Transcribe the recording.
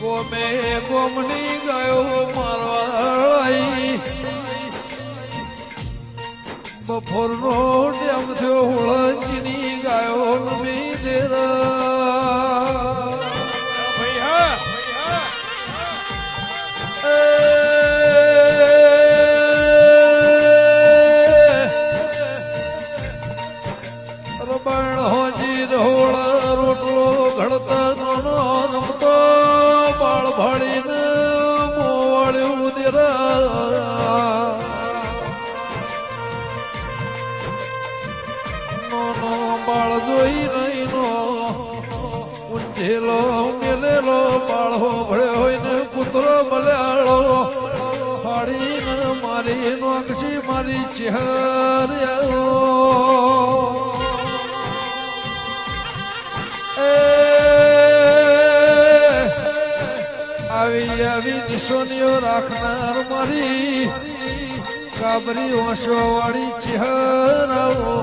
ગોમે ગોમની ગયો મારવાઈ બપોરનો ટેમ થયો હુળંચની ગાયો નમી દેરા રબાણ હોજી ઢોળ રોટલો ઘડતા નો રમતો બાળ ભાળીને મોવાળ્યું દેરા નો બાળ જોઈ નહીં નો ઊંઝેલો મેલેલો બાળ હોભળ્યો હોય ને કૂતરો મલાળો ફાડીને મારી નોકશી મારી ચહેર્યા આવી આવી નિશોનીઓ રાખનાર મારી કાબરી વાંસો વાળી ચહેરાઓ